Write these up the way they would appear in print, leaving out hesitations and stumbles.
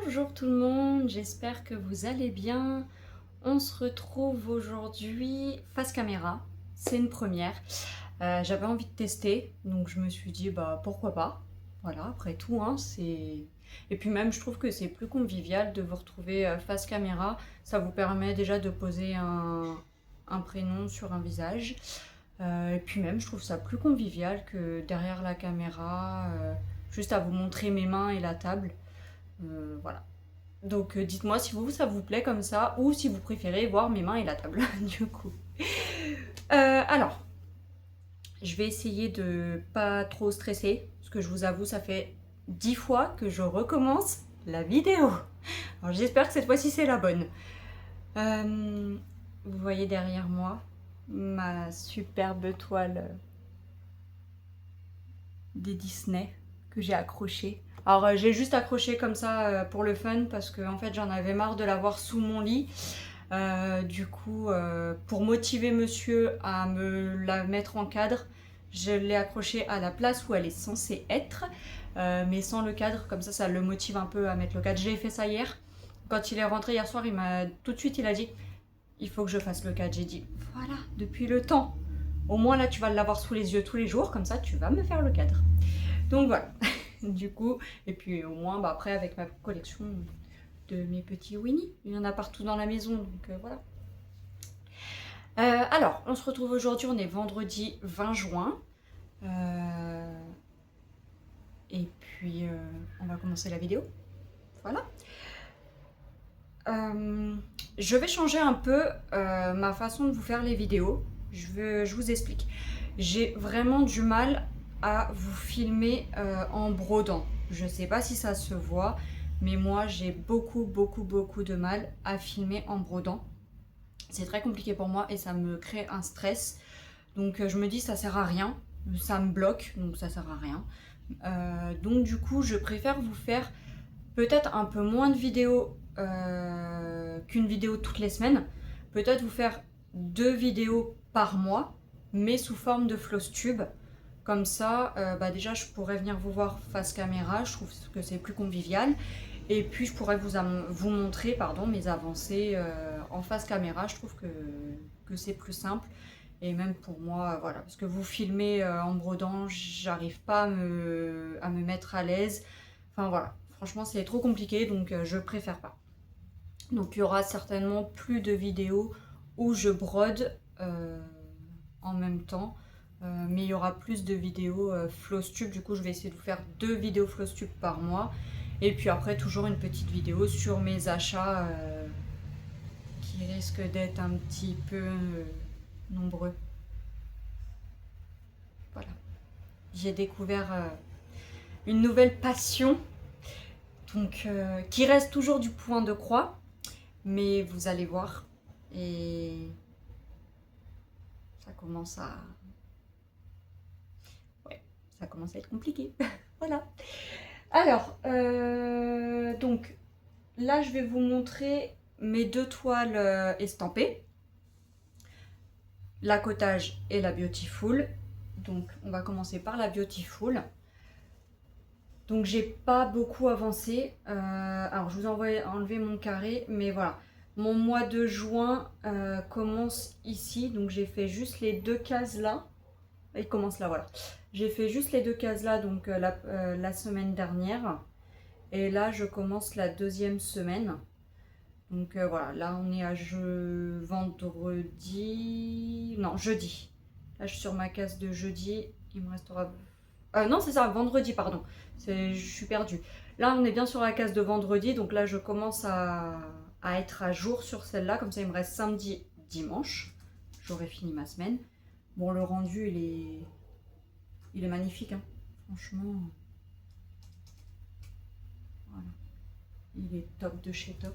Bonjour tout le monde, j'espère que vous allez bien. On se retrouve aujourd'hui face caméra, c'est une première. J'avais envie de tester, donc je me suis dit bah pourquoi pas. Voilà, après tout, hein, c'est... Et puis même, je trouve que c'est plus convivial de vous retrouver face caméra. Ça vous permet déjà de poser un prénom sur un visage. Et puis même, je trouve ça plus convivial que derrière la caméra, juste à vous montrer mes mains et la table. Voilà. Donc dites-moi si vous, ça vous plaît comme ça, ou si vous préférez voir mes mains et la table, du coup. Alors, je vais essayer de pas trop stresser, parce que je vous avoue, ça fait 10 fois que je recommence la vidéo. Alors j'espère que cette fois-ci c'est la bonne. Vous voyez derrière moi ma superbe toile des Disney que j'ai accrochée. Alors j'ai juste accroché comme ça pour le fun parce que en fait j'en avais marre de l'avoir sous mon lit. Du coup, pour motiver monsieur à me la mettre en cadre, je l'ai accrochée à la place où elle est censée être, mais sans le cadre, comme ça le motive un peu à mettre le cadre. J'ai fait ça hier. Quand il est rentré hier soir, tout de suite il a dit il faut que je fasse le cadre. J'ai dit voilà, depuis le temps. Au moins là tu vas l'avoir sous les yeux tous les jours, comme ça tu vas me faire le cadre. Donc voilà, du coup, et puis au moins bah, après avec ma collection de mes petits Winnie, il y en a partout dans la maison, donc voilà. Alors, on se retrouve aujourd'hui, on est vendredi 20 juin. Et puis, on va commencer la vidéo. Voilà. Je vais changer un peu ma façon de vous faire les vidéos. Je vous explique. J'ai vraiment du mal à vous filmer en brodant. Je ne sais pas si ça se voit, mais moi j'ai beaucoup de mal à filmer en brodant. C'est très compliqué pour moi et ça me crée un stress. Donc je me dis ça sert à rien, ça me bloque, donc ça sert à rien. Donc du coup je préfère vous faire peut-être un peu moins de vidéos qu'une vidéo toutes les semaines. Peut-être vous faire 2 vidéos par mois, mais sous forme de Flowstube. Comme ça, bah déjà je pourrais venir vous voir face caméra, je trouve que c'est plus convivial. Et puis je pourrais vous montrer mes avancées en face caméra, je trouve que c'est plus simple. Et même pour moi, voilà, parce que vous filmez en brodant, j'arrive pas à me mettre à l'aise. Enfin voilà, franchement c'est trop compliqué, donc je préfère pas. Donc il y aura certainement plus de vidéos où je brode en même temps. Mais il y aura plus de vidéos Flowstube, du coup je vais essayer de vous faire 2 vidéos Flowstube par mois. Et puis après toujours une petite vidéo sur mes achats qui risquent d'être un petit peu nombreux. Voilà. J'ai découvert une nouvelle passion, donc qui reste toujours du point de croix, mais vous allez voir, et ça commence à... Ouais, ça commence à être compliqué. Voilà. Alors, donc là je vais vous montrer mes 2 toiles estampées, la Cottage et la Beautiful. Donc on va commencer par la Beautiful. Donc j'ai pas beaucoup avancé. Alors je vous envoie enlever mon carré, mais voilà. Mon mois de juin commence ici, donc j'ai fait juste les 2 cases là. Il commence là, voilà. J'ai fait juste les 2 cases là, donc la semaine dernière. Et là je commence la 2e semaine. Donc voilà, là on est à vendredi... Non, jeudi. Là je suis sur ma case de jeudi. Il me restera... non, c'est ça, vendredi, pardon. Je suis perdue. Là, on est bien sur la case de vendredi. Donc là, je commence à être à jour sur celle-là. Comme ça, il me reste samedi, dimanche. J'aurai fini ma semaine. Bon, le rendu, il est magnifique. Hein. Franchement, voilà. Il est top de chez top.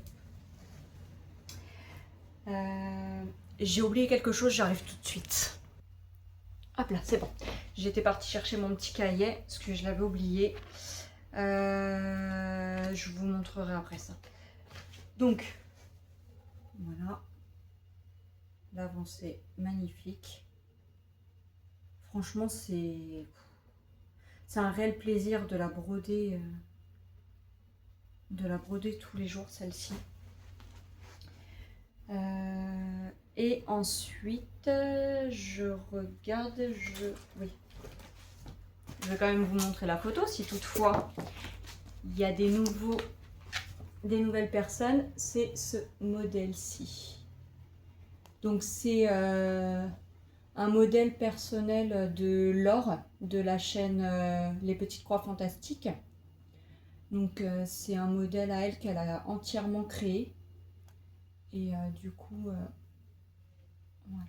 J'ai oublié quelque chose, j'arrive tout de suite. Hop là, c'est bon. J'étais partie chercher mon petit cahier parce que je l'avais oublié. Je vous montrerai après ça. Donc, voilà. L'avancée magnifique. Franchement, c'est un réel plaisir de la broder de la broder tous les jours, celle-ci. Et ensuite, je regarde, oui. Je vais quand même vous montrer la photo si toutefois il y a des nouvelles personnes. C'est ce modèle-ci. Donc c'est un modèle personnel de Laure de la chaîne Les Petites Croix Fantastiques. Donc c'est un modèle à elle qu'elle a entièrement créé. Et du coup, voilà.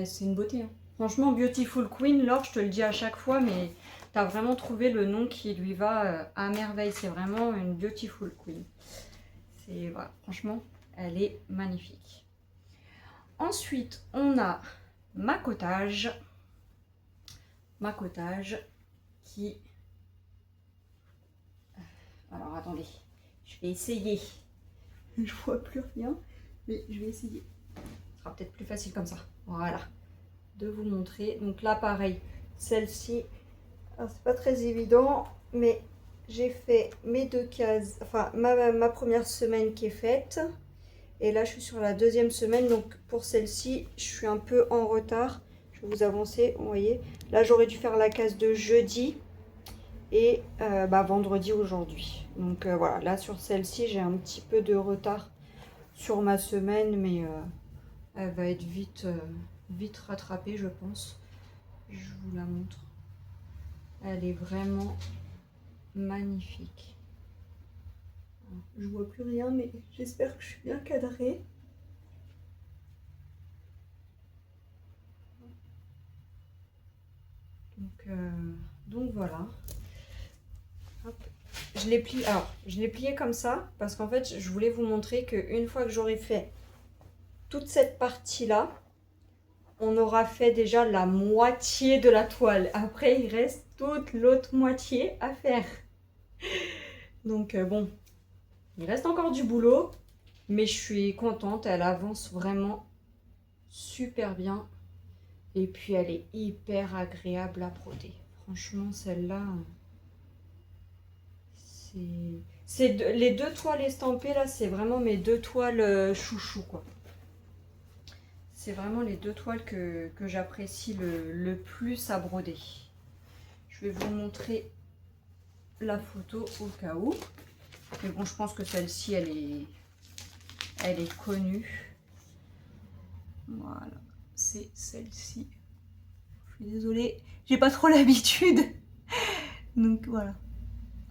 C'est une beauté. Hein. Franchement, Beautiful Queen, Laure, je te le dis à chaque fois, mais tu as vraiment trouvé le nom qui lui va à merveille. C'est vraiment une Beautiful Queen. Voilà, franchement, elle est magnifique. Ensuite, on a ma cottage. Ma cottage qui... Alors, attendez. Je vais essayer. Je vois plus rien, mais je vais essayer. Ce sera peut-être plus facile comme ça. Voilà. De vous montrer. Donc là, pareil. Celle-ci, c'est pas très évident, mais j'ai fait mes 2 cases. Enfin, ma première semaine qui est faite. Et là, je suis sur la deuxième semaine. Donc, pour celle-ci, je suis un peu en retard. Je vais vous avancer, vous voyez. Là, j'aurais dû faire la case de jeudi et vendredi aujourd'hui. Donc, voilà. Là, sur celle-ci, j'ai un petit peu de retard sur ma semaine. Mais elle va être vite rattrapée, je pense. Je vous la montre. Elle est vraiment magnifique. Je vois plus rien, mais j'espère que je suis bien cadrée. Donc voilà. Hop. Je l'ai plié. Alors, je l'ai plié comme ça parce qu'en fait, je voulais vous montrer qu'une fois que j'aurai fait toute cette partie-là, on aura fait déjà la moitié de la toile. Après, il reste toute l'autre moitié à faire. Donc bon, il reste encore du boulot, mais je suis contente. Elle avance vraiment super bien. Et puis, elle est hyper agréable à broder. Franchement, celle-là, les 2 toiles estampées, là, c'est vraiment mes 2 toiles chouchou, quoi. C'est vraiment les 2 toiles que j'apprécie le plus à broder. Je vais vous montrer la photo au cas où. Mais bon, je pense que celle-ci, elle est connue. Voilà, c'est celle-ci. Je suis désolée, j'ai pas trop l'habitude. Donc voilà.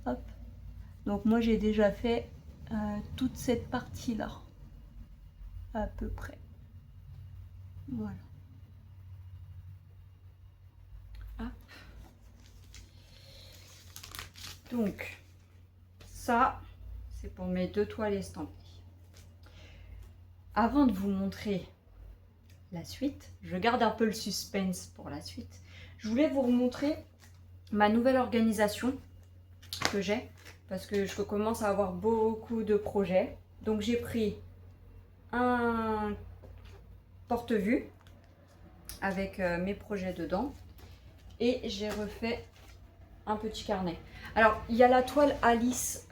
Hop. Donc moi j'ai déjà fait toute cette partie-là. À peu près. Voilà. Hop. Donc ça, c'est pour mes 2 toiles estampées. Avant de vous montrer la suite, je garde un peu le suspense pour la suite. Je voulais vous montrer ma nouvelle organisation que j'ai parce que je commence à avoir beaucoup de projets. Donc j'ai pris un porte-vue avec mes projets dedans et j'ai refait un petit carnet. Alors il y a la toile Alice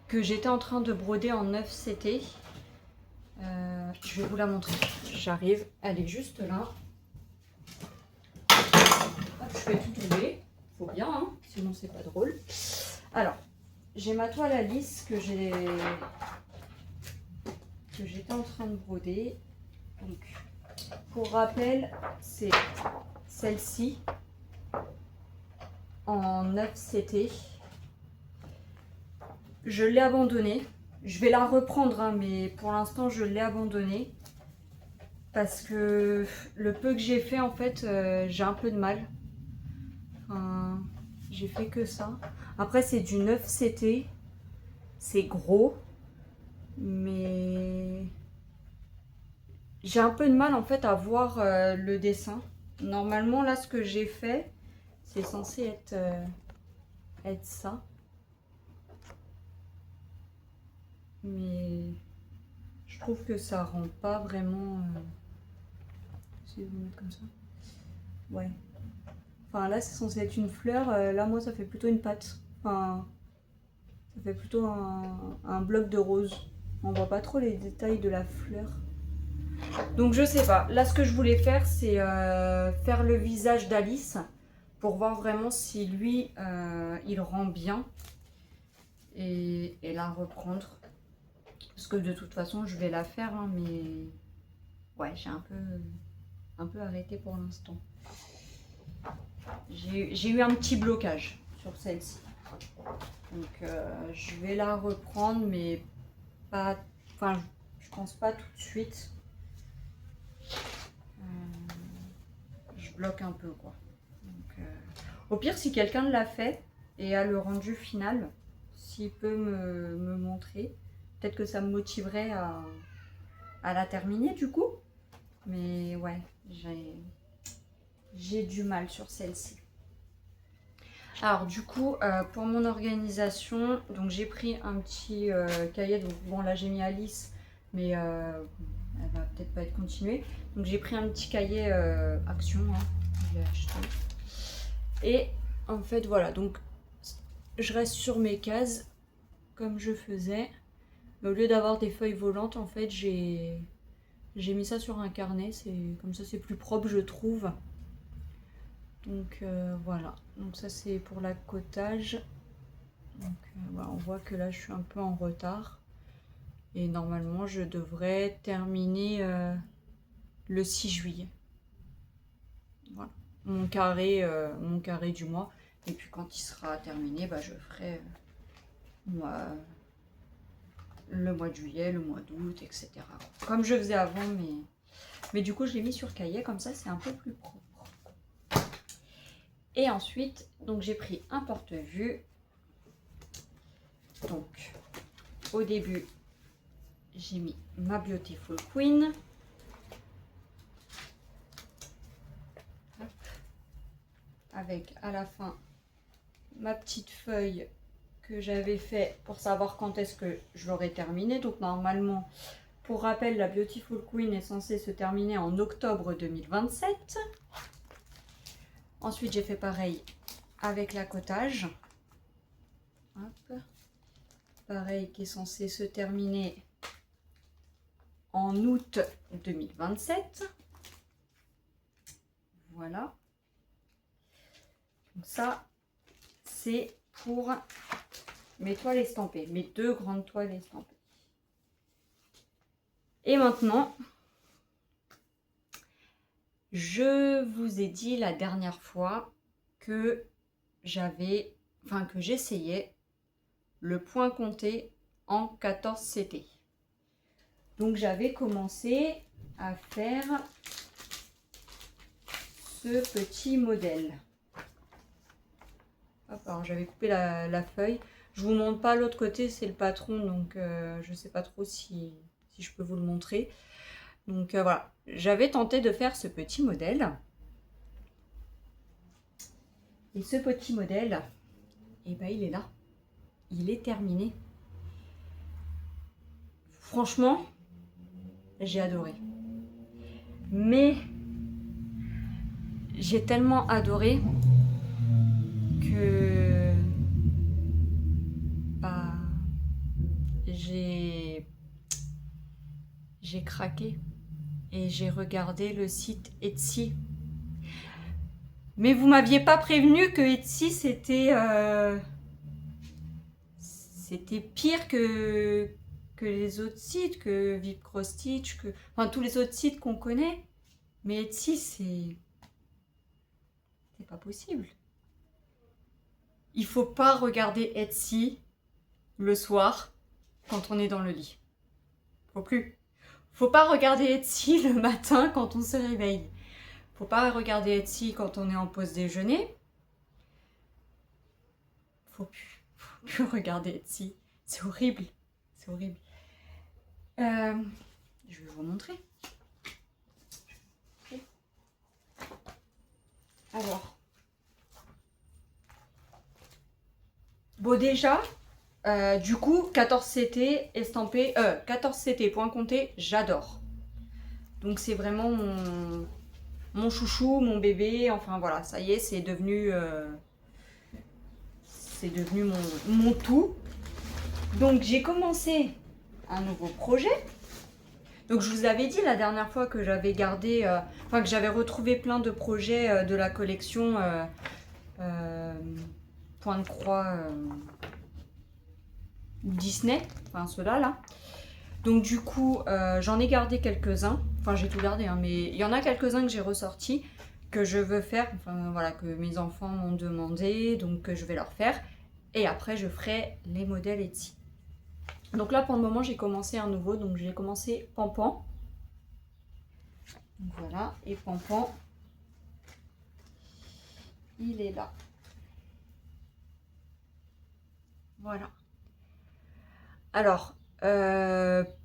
que j'étais en train de broder en 9 CT. Je vais vous la montrer. J'arrive, elle est juste là. Hop, je fais tout tomber. Faut bien, hein, sinon c'est pas drôle. Alors, j'ai ma toile Alice que j'étais en train de broder. Donc, pour rappel, c'est celle-ci en 9 CT. Je l'ai abandonnée. Je vais la reprendre, hein, mais pour l'instant, je l'ai abandonnée. Parce que le peu que j'ai fait, en fait, j'ai un peu de mal. Enfin, j'ai fait que ça. Après, c'est du 9 CT. C'est gros. Mais j'ai un peu de mal, en fait, à voir le dessin. Normalement, là, ce que j'ai fait, c'est censé être ça. Mais je trouve que ça rend pas vraiment... Si vous mettez comme ça. Ouais. Enfin là c'est censé être une fleur, là moi ça fait plutôt une patte. Enfin, ça fait plutôt un bloc de rose. On voit pas trop les détails de la fleur. Donc je sais pas. Là, ce que je voulais faire, c'est faire le visage d'Alice pour voir vraiment si lui, il rend bien et la reprendre. Parce que de toute façon, je vais la faire, hein, mais ouais, j'ai un peu arrêté pour l'instant. J'ai eu un petit blocage sur celle-ci. Donc je vais la reprendre, mais pas... Enfin, je pense pas tout de suite. Je bloque un peu, quoi. Donc, au pire, si quelqu'un l'a fait et a le rendu final, s'il peut me montrer, peut-être que ça me motiverait à la terminer du coup. Mais ouais, j'ai du mal sur celle-ci. Alors du coup, pour mon organisation, donc j'ai pris un petit cahier. Donc bon, là j'ai mis Alice, mais elle va peut-être pas être continuée. Donc j'ai pris un petit cahier action, hein, je l'ai acheté. Et en fait voilà, donc je reste sur mes cases comme je faisais. Mais au lieu d'avoir des feuilles volantes, en fait j'ai mis ça sur un carnet. C'est comme ça, c'est plus propre, je trouve. Donc voilà, donc ça c'est pour l'accotage. Donc voilà, on voit que là je suis un peu en retard. Et normalement je devrais terminer le 6 juillet. Voilà, mon carré du mois. Et puis quand il sera terminé, bah, je ferai le mois de juillet, le mois d'août, etc. Comme je faisais avant, mais du coup je l'ai mis sur cahier, comme ça c'est un peu plus propre. Et ensuite, donc j'ai pris un porte-vue. Donc, au début, j'ai mis ma Beautiful Queen. Hop. Avec à la fin ma petite feuille que j'avais fait pour savoir quand est-ce que je l'aurais terminé. Donc normalement, pour rappel, la Beautiful Queen est censée se terminer en octobre 2027. Ensuite, j'ai fait pareil avec l'accotage. Hop. Pareil, qui est censé se terminer en août 2027. Voilà. Donc ça, c'est pour mes toiles estampées, mes deux grandes toiles estampées. Et maintenant, je vous ai dit la dernière fois que j'essayais le point compté en 14 CT. Donc j'avais commencé à faire ce petit modèle. Hop, alors j'avais coupé la feuille. Je vous montre pas l'autre côté, c'est le patron, donc je sais pas trop si je peux vous le montrer. Donc voilà, j'avais tenté de faire ce petit modèle. Et ce petit modèle, eh ben, il est là. Il est terminé. Franchement, j'ai adoré. Mais j'ai tellement adoré que bah, j'ai craqué et j'ai regardé le site Etsy. Mais vous m'aviez pas prévenu que Etsy c'était pire que les autres sites, que Vip Cross Stitch, enfin tous les autres sites qu'on connaît. Mais Etsy, c'est pas possible. Il faut pas regarder Etsy le soir quand on est dans le lit. Faut plus. Faut pas regarder Etsy le matin quand on se réveille. Faut pas regarder Etsy quand on est en pause déjeuner. Faut plus regarder Etsy. C'est horrible. C'est horrible. Je vais vous montrer. Alors. Bon déjà, du coup, 14 CT estampé, 14 CT point compté, j'adore. Donc c'est vraiment mon chouchou, mon bébé, enfin voilà, ça y est, c'est devenu c'est devenu mon tout. Donc j'ai commencé un nouveau projet. Donc je vous avais dit la dernière fois que j'avais gardé, que j'avais retrouvé plein de projets de la collection Point de Croix Disney, enfin ceux-là là. Donc du coup j'en ai gardé quelques-uns, enfin j'ai tout gardé hein, mais il y en a quelques-uns que j'ai ressortis, que je veux faire, enfin voilà, que mes enfants m'ont demandé, donc que je vais leur faire. Et après je ferai les modèles Etsy. Donc là pour le moment j'ai commencé un nouveau, donc j'ai commencé Pampan. Donc voilà, et Pampan, il est là. Voilà. Alors,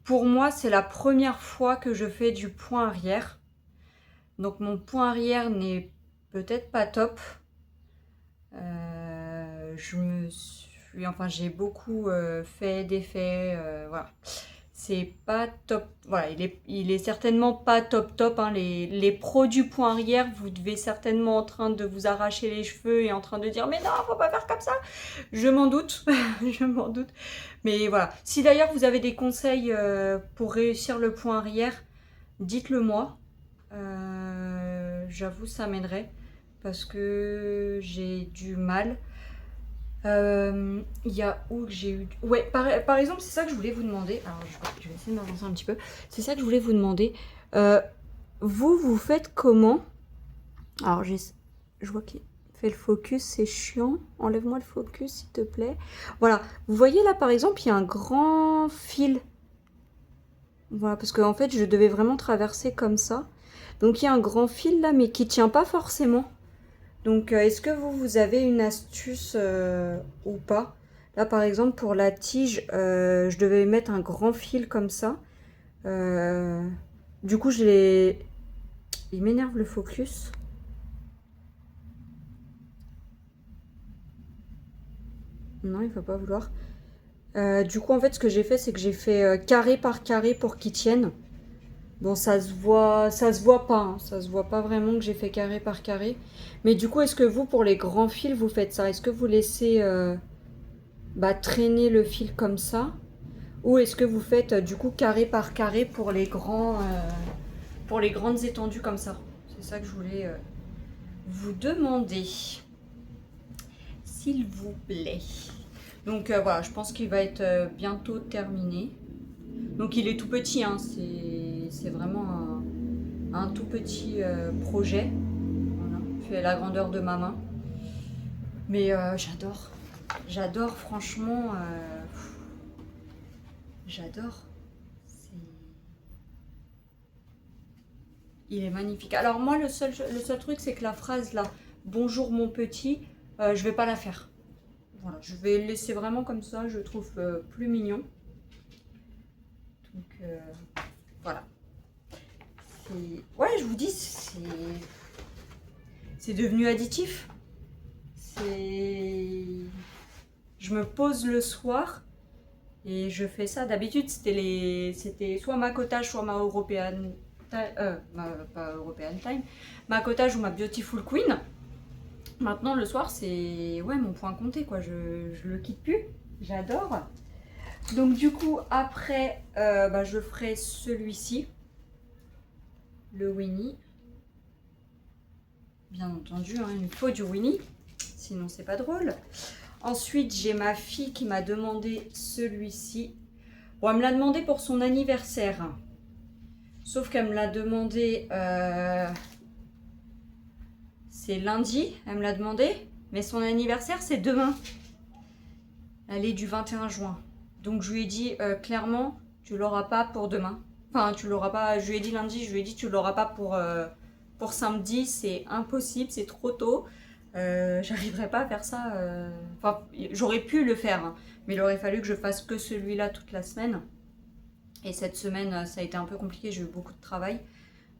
pour moi c'est la première fois que je fais du point arrière. Donc mon point arrière n'est peut-être pas top. J'ai beaucoup fait d'effets, voilà. C'est pas top, voilà, il est certainement pas top hein. Les pros du point arrière, vous devez certainement en train de vous arracher les cheveux et en train de dire mais non, faut pas faire comme ça. Je m'en doute, je m'en doute. Mais voilà, si d'ailleurs vous avez des conseils pour réussir le point arrière, dites-le moi. J'avoue ça m'aiderait parce que j'ai du mal. Il y a où que j'ai eu... Ouais, par exemple, c'est ça que je voulais vous demander. Alors, je vais essayer de m'avancer un petit peu. C'est ça que je voulais vous demander. Vous faites comment? Alors, je vois qu'il fait le focus, c'est chiant. Enlève-moi le focus, s'il te plaît. Voilà, vous voyez là, par exemple, il y a un grand fil. Voilà, parce qu'en fait, je devais vraiment traverser comme ça. Donc, il y a un grand fil là, mais qui tient pas forcément. Donc, est-ce que vous avez une astuce ou pas? Là, par exemple, pour la tige, je devais mettre un grand fil comme ça. Du coup, il m'énerve le focus. Non, il ne va pas vouloir. Du coup, en fait, ce que j'ai fait, c'est que j'ai fait carré par carré pour qu'il tienne. Bon, ça se voit pas, hein. Ça se voit pas vraiment que j'ai fait carré par carré. Mais du coup, est-ce que vous, pour les grands fils, vous faites ça? Est-ce que vous laissez traîner le fil comme ça? Ou est-ce que vous faites du coup carré par carré pour les pour les grandes étendues comme ça? C'est ça que je voulais vous demander, s'il vous plaît. Donc voilà, je pense qu'il va être bientôt terminé. Donc il est tout petit, hein, c'est vraiment un tout petit projet. Voilà, il fait la grandeur de ma main. Mais j'adore franchement, j'adore. Il est magnifique. Alors moi le seul truc c'est que la phrase là, bonjour mon petit, je vais pas la faire. Voilà, je vais le laisser vraiment comme ça, je trouve plus mignon. Donc voilà. Ouais, je vous dis, c'est devenu additif. Je me pose le soir et je fais ça. D'habitude, c'était soit ma cottage, soit ma European pas European Time, ma cottage ou ma Beautiful Queen. Maintenant, le soir, c'est mon point compté, quoi. Je le quitte plus. J'adore. Donc, du coup, après, je ferai celui-ci, le Winnie. Bien entendu, hein, il me faut du Winnie, sinon c'est pas drôle. Ensuite, j'ai ma fille qui m'a demandé celui-ci. Bon, elle me l'a demandé pour son anniversaire. Sauf qu'elle me l'a demandé... c'est lundi, elle me l'a demandé. Mais son anniversaire, c'est demain. Elle est du 21 juin. Donc, je lui ai dit clairement, tu l'auras pas pour demain. Enfin, tu l'auras pas... Je lui ai dit lundi, je lui ai dit, tu l'auras pas pour samedi. C'est impossible, c'est trop tôt. J'arriverai pas à faire ça. Enfin, j'aurais pu le faire, hein, mais il aurait fallu que je fasse que celui-là toute la semaine. Et cette semaine, ça a été un peu compliqué, j'ai eu beaucoup de travail.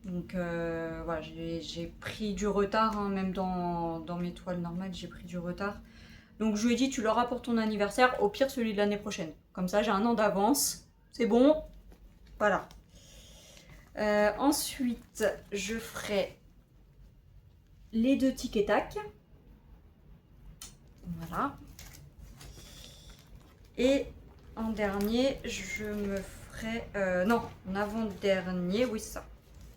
Donc voilà, j'ai pris du retard, hein, même dans mes toiles normales, j'ai pris du retard. Donc je lui ai dit, tu l'auras pour ton anniversaire, au pire celui de l'année prochaine. Comme ça, j'ai un an d'avance, c'est bon. Voilà. Ensuite, je ferai les deux tic et tac. Voilà. Et en dernier, je me ferai... non, en avant-dernier, oui c'est ça.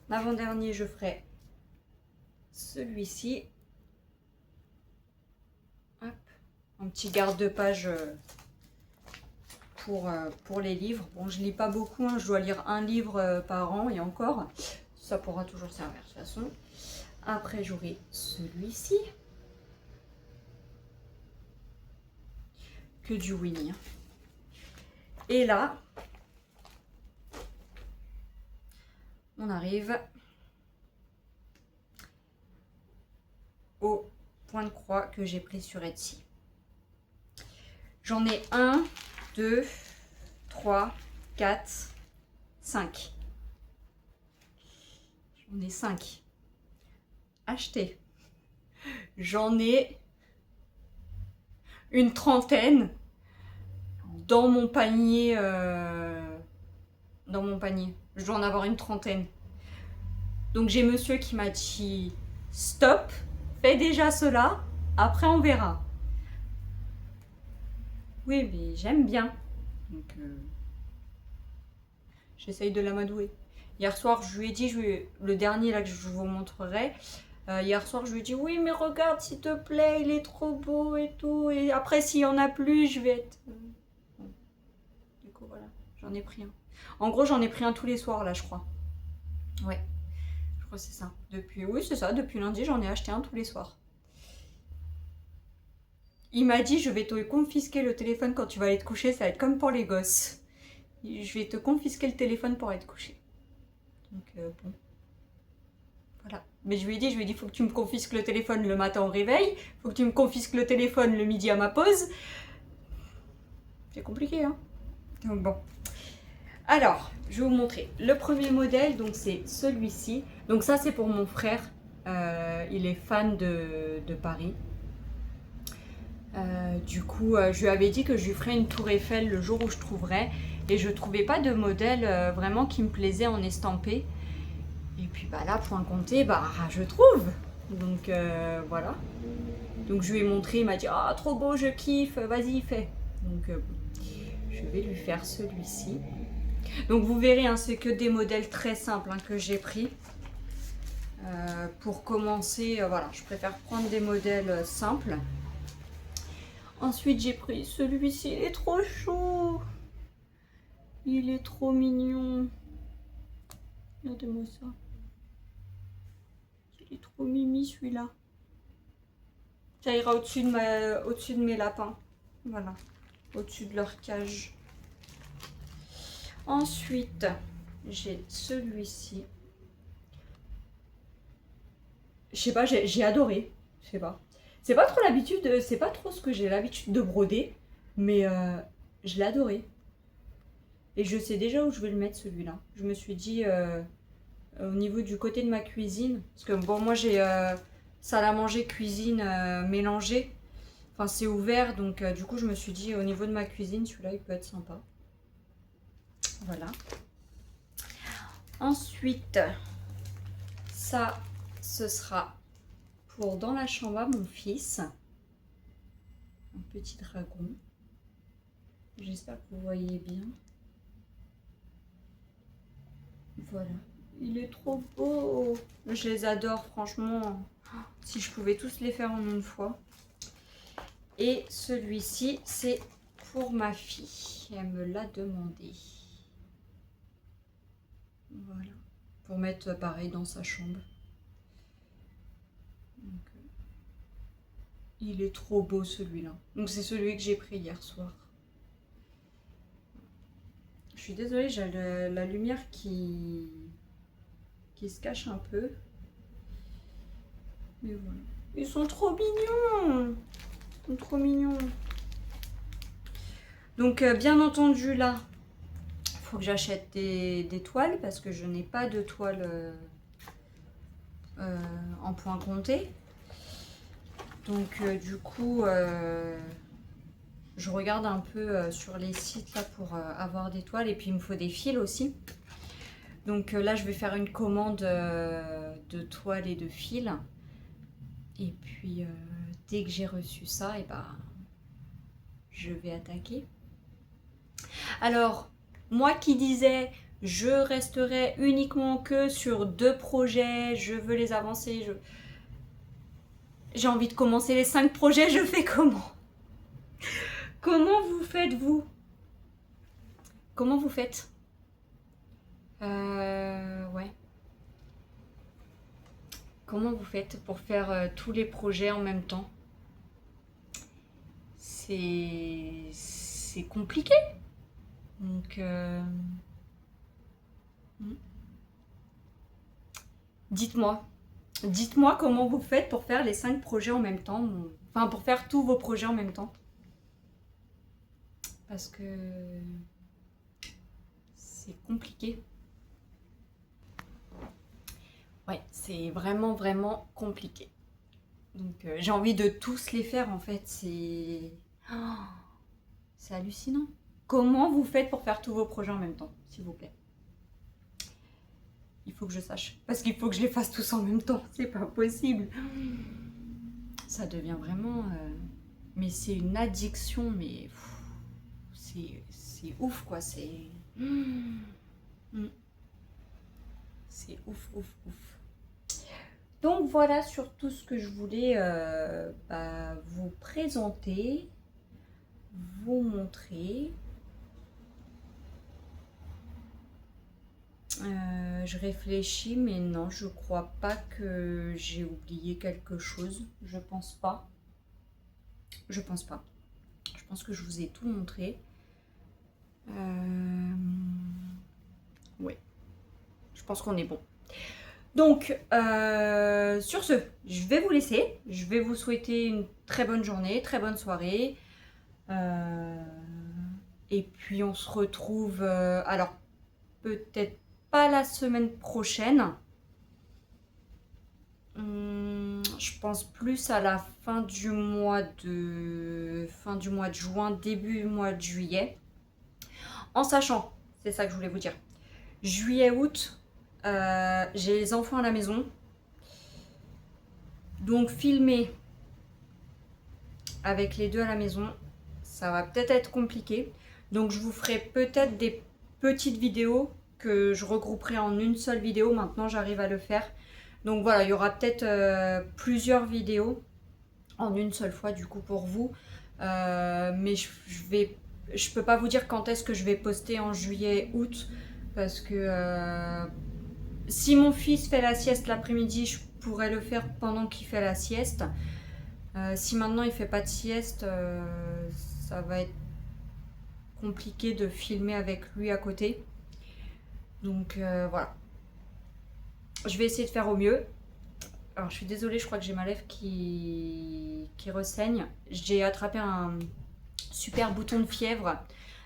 En avant-dernier, je ferai celui-ci. Hop, un petit garde-page pour les livres. Bon, je lis pas beaucoup, hein, je dois lire un livre par an et encore. Ça pourra toujours servir de toute façon. Après, j'aurai celui-ci. Que du Winnie. Et là, on arrive au point de croix que j'ai pris sur Etsy. J'en ai 1, 2, 3, 4, 5. J'en ai 5. Acheté. J'en ai une trentaine dans mon panier. Je dois en avoir une trentaine. Donc j'ai monsieur qui m'a dit stop, fais déjà cela, après on verra. Oui, mais j'aime bien. Donc j'essaye de l'amadouer. Hier soir, je lui ai dit, le dernier là que je vous montrerai, hier soir, je lui ai dit oui, mais regarde s'il te plaît, il est trop beau et tout. Et après, s'il y en a plus, je vais être. Bon. Du coup, voilà, j'en ai pris un. En gros, j'en ai pris un tous les soirs là, je crois. Ouais, je crois que c'est ça. Oui, c'est ça, depuis lundi, j'en ai acheté un tous les soirs. Il m'a dit, je vais te confisquer le téléphone quand tu vas aller te coucher, ça va être comme pour les gosses. Je vais te confisquer le téléphone pour aller te coucher. Donc, bon. Voilà. Mais je lui ai dit, faut que tu me confisques le téléphone le matin au réveil, faut que tu me confisques le téléphone le midi à ma pause. C'est compliqué, hein. Donc bon. Alors, je vais vous montrer. Le premier modèle, donc c'est celui-ci. Donc ça, c'est pour mon frère. Il est fan de Paris. Du coup, je lui avais dit que je lui ferais une tour Eiffel le jour où je trouverais. Et je trouvais pas de modèle vraiment qui me plaisait en estampé. Et puis bah là, point compté, bah je trouve. Donc voilà. Donc je lui ai montré, il m'a dit ah trop beau, je kiffe, vas-y fais. Donc je vais lui faire celui-ci. Donc vous verrez, hein, c'est que des modèles très simples hein, que j'ai pris. Pour commencer, voilà, je préfère prendre des modèles simples. Ensuite j'ai pris celui-ci, il est trop chou. Il est trop mignon. Regardez-moi ça. Il est trop mimi celui-là. Ça ira au-dessus de mes lapins. Voilà. Au-dessus de leur cage. Ensuite, j'ai celui-ci. Je sais pas, j'ai adoré. Je sais pas. C'est pas trop l'habitude, c'est pas trop ce que j'ai l'habitude de broder. Mais je l'ai adoré. Et je sais déjà où je vais le mettre celui-là. Je me suis dit au niveau du côté de ma cuisine. Parce que bon, moi j'ai salle à manger, cuisine mélangée. Enfin, c'est ouvert. Donc du coup, je me suis dit au niveau de ma cuisine, celui-là, il peut être sympa. Voilà. Ensuite, ça, ce sera pour dans la chambre à mon fils. Un petit dragon. J'espère que vous voyez bien. Voilà. Il est trop beau. Je les adore, franchement. Si je pouvais tous les faire en une fois. Et celui-ci, c'est pour ma fille. Elle me l'a demandé. Voilà. Pour mettre pareil dans sa chambre. Donc, il est trop beau celui-là. Donc c'est celui que j'ai pris hier soir. Je suis désolée, j'ai la lumière qui se cache un peu. Mais voilà. Ils sont trop mignons. Ils sont trop mignons. Donc bien entendu là, il faut que j'achète des toiles parce que je n'ai pas de toile en point compté. Donc du coup, je regarde un peu sur les sites là pour avoir des toiles et puis il me faut des fils aussi. Donc là, je vais faire une commande de toiles et de fils. Et puis dès que j'ai reçu ça, et ben, je vais attaquer. Alors, moi qui disais, je resterai uniquement que sur 2 projets, je veux les avancer, j'ai envie de commencer les 5 projets, je fais comment? Comment vous faites, vous? Comment vous faites? Ouais. Comment vous faites pour faire tous les projets en même temps? C'est compliqué. Donc, hmm. dites-moi. Dites-moi comment vous faites pour faire les 5 projets en même temps. Enfin, pour faire tous vos projets en même temps. Parce que c'est compliqué. Ouais, c'est vraiment, vraiment compliqué. Donc, j'ai envie de tous les faire en fait. Oh, c'est hallucinant. Comment vous faites pour faire tous vos projets en même temps, s'il vous plaît? Il faut que je sache. Parce qu'il faut que je les fasse tous en même temps. C'est pas possible. Ça devient vraiment... Mais c'est une addiction, mais... C'est ouf, quoi. C'est... C'est ouf, ouf, ouf. Donc voilà sur tout ce que je voulais vous présenter, vous montrer. Je réfléchis, mais non, je crois pas que j'ai oublié quelque chose. Je pense pas. Je pense pas. Je pense que je vous ai tout montré. Oui. Je pense qu'on est bon. Donc, sur ce, je vais vous laisser. Je vais vous souhaiter une très bonne journée, très bonne soirée. Et puis, on se retrouve... alors, peut-être pas la semaine prochaine. Je pense plus à la fin du mois de juin, début mois de juillet. En sachant, c'est ça que je voulais vous dire. Juillet, août, j'ai les enfants à la maison. Donc filmer avec les deux à la maison, ça va peut-être être compliqué. Donc je vous ferai peut-être des petites vidéos que je regrouperai en une seule vidéo. Maintenant j'arrive à le faire. Donc voilà, il y aura peut-être plusieurs vidéos en une seule fois du coup pour vous. Mais je peux pas vous dire quand est-ce que je vais poster en juillet, août. Parce que si mon fils fait la sieste l'après-midi, je pourrais le faire pendant qu'il fait la sieste. Si maintenant il fait pas de sieste, ça va être compliqué de filmer avec lui à côté. Donc voilà. Je vais essayer de faire au mieux. Alors je suis désolée, je crois que j'ai ma lèvre qui ressaigne. J'ai attrapé un super bouton de fièvre.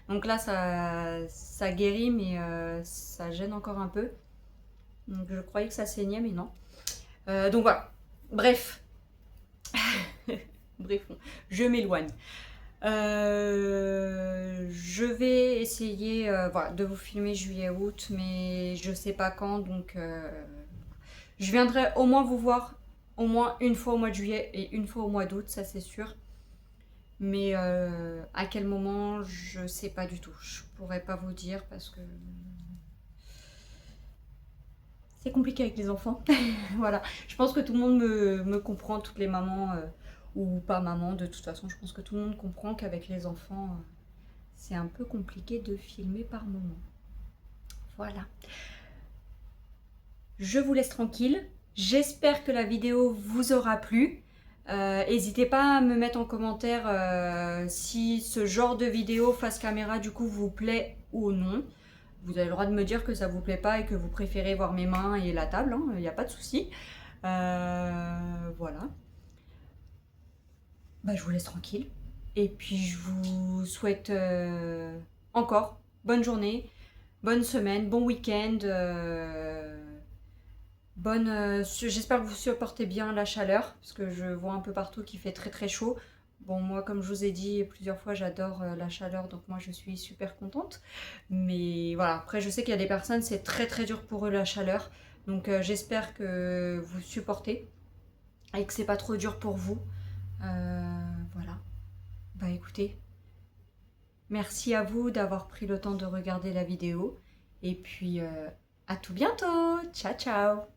Donc là ça guérit, mais ça gêne encore un peu. Donc je croyais que ça saignait, mais non. Donc voilà. Bref. Bref, je m'éloigne. Je vais essayer voilà, de vous filmer juillet-août, mais je sais pas quand, donc je viendrai au moins vous voir au moins une fois au mois de juillet et une fois au mois d'août, ça c'est sûr. Mais à quel moment, je sais pas du tout. Je pourrais pas vous dire parce que c'est compliqué avec les enfants. Voilà, je pense que tout le monde me comprend, toutes les mamans ou pas mamans, de toute façon, je pense que tout le monde comprend qu'avec les enfants, c'est un peu compliqué de filmer par moment. Voilà. Je vous laisse tranquille. J'espère que la vidéo vous aura plu. N'hésitez pas à me mettre en commentaire si ce genre de vidéo face caméra du coup vous plaît ou non. Vous avez le droit de me dire que ça vous plaît pas et que vous préférez voir mes mains et la table, il n'y a pas de souci. Voilà. Bah, je vous laisse tranquille. Et puis je vous souhaite encore bonne journée, bonne semaine, bon week-end. J'espère que vous supportez bien la chaleur, parce que je vois un peu partout qu'il fait très très chaud. Bon, moi, comme je vous ai dit plusieurs fois, j'adore la chaleur, donc moi je suis super contente. Mais voilà, après je sais qu'il y a des personnes, c'est très très dur pour eux la chaleur. Donc j'espère que vous supportez et que c'est pas trop dur pour vous. Voilà. Bah écoutez, Merci à vous d'avoir pris le temps de regarder la vidéo. Et puis, à tout bientôt. Ciao, ciao.